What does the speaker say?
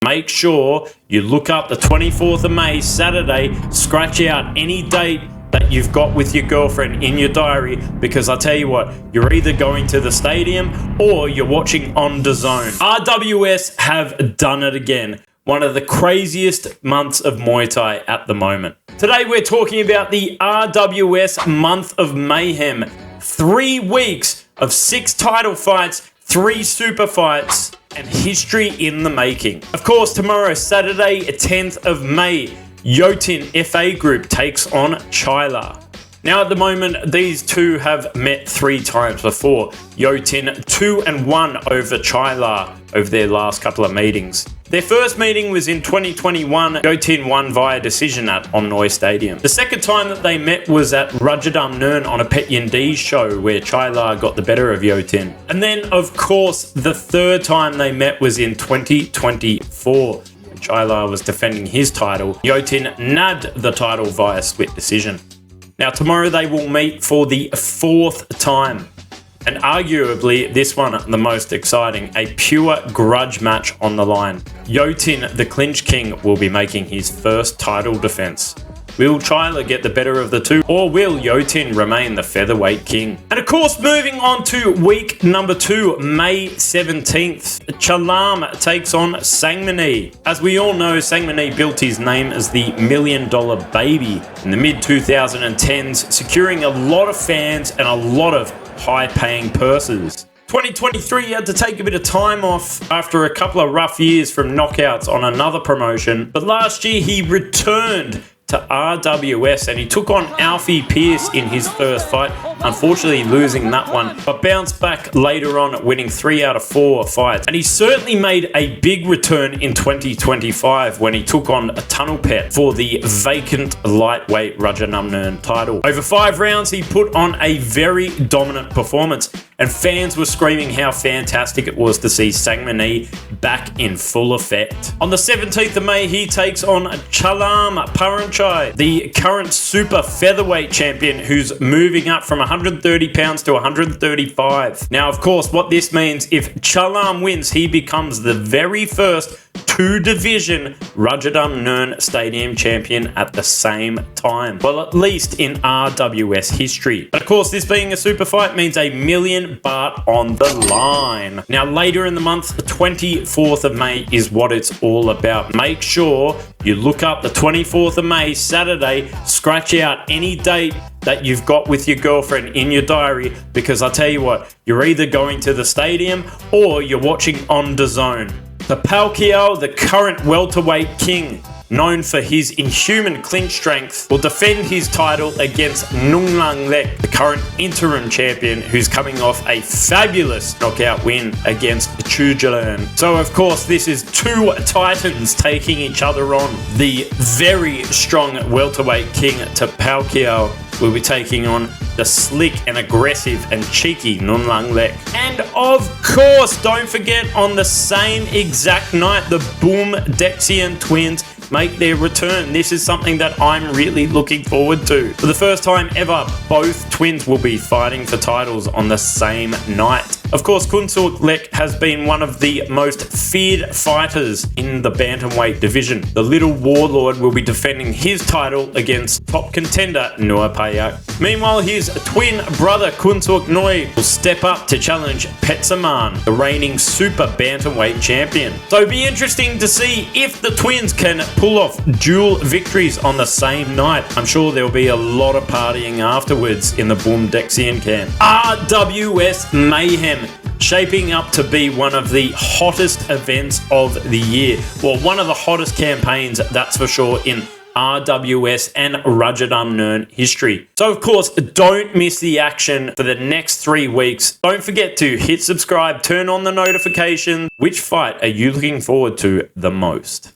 Make sure you look up the 24th of May, Saturday, scratch out any date that you've got with your girlfriend in your diary, because I tell you what, you're either going to the stadium or you're watching on DAZN. RWS have done it again. One of the craziest months of Muay Thai at the moment. Today we're talking about the RWS Month of Mayhem. 3 weeks of 6 title fights, 3 super fights, and history in the making. Of course, tomorrow, Saturday, 10th of May, Yothin FA Group takes on Chaila. Now at the moment, these two have met 3 times before. Yothin 2-1 over Chaila over their last couple of meetings. Their first meeting was in 2021. Yothin won via decision at Omnoi Stadium. The second time that they met was at Rajadamnern on a Pet Yindi's show, where Chaila got the better of Yothin. And then, of course, the third time they met was in 2024. Chaila was defending his title. Yothin nabbed the title via split decision. Now tomorrow they will meet for the 4th time, and arguably this one the most exciting, a pure grudge match on the line. Yothin, the clinch king, will be making his first title defense. Will Chaila get the better of the two, or will Yothin remain the featherweight king? And of course, moving on to week number 2, May 17th, Chalarm takes on Sangmanee. As we all know, Sangmanee built his name as the $1 million baby in the mid-2010s, securing a lot of fans and a lot of high-paying purses. 2023 had to take a bit of time off after a couple of rough years from knockouts on another promotion, but last year he returned to RWS and he took on Alfie Pierce in his first fight, unfortunately losing that one, but bounced back later on, winning 3 out of 4 fights. And he certainly made a big return in 2025 when he took on a Tunnel Pet for the vacant lightweight Rajadamnern title. Over 5 rounds he put on a very dominant performance, and fans were screaming how fantastic it was to see Sangmanee back in full effect. On the 17th of May, he takes on Chalarm, the current super featherweight champion, who's moving up from 130 pounds to 135. Now, of course, what this means, if Chalarm wins, he becomes the very first 2-division Rajadamnern Stadium champion at the same time. Well, at least in RWS history. But of course, this being a super fight means $1 million BAHT on the line. Now, later in the month, the 24th of May is what it's all about. Make sure you look up the 24th of May, Saturday, scratch out any date that you've got with your girlfriend in your diary, because I tell you what, you're either going to the stadium or you're watching on DAZN. Tapaokaew, the current welterweight king, known for his inhuman clinch strength, will defend his title against Neunglanlek, the current interim champion, who's coming off a fabulous knockout win against Chalarm. So of course, this is 2 titans taking each other on. The very strong welterweight king Tapaokaew will be taking on the slick and aggressive and cheeky Neunglanlek. And of course, don't forget, on the same exact night, the Boomdekzean Twins make their return. This is something that I'm really looking forward to. For the first time ever, both twins will be fighting for titles on the same night. Of course, Neunglanlek has been one of the most feared fighters in the bantamweight division. The little warlord will be defending his title against top contender Tapaokaew. Meanwhile, his twin brother Neunglanlek will step up to challenge Petsaman, the reigning super bantamweight champion. So it'll be interesting to see if the twins can pull off dual victories on the same night. I'm sure there'll be a lot of partying afterwards in the Boomdekzean camp. RWS Mayhem, shaping up to be one of the hottest events of the year. Well, one of the hottest campaigns, that's for sure, in RWS and Rajadamnern history. So of course, don't miss the action for the next 3 weeks. Don't forget to hit subscribe, turn on the notifications. Which fight are you looking forward to the most?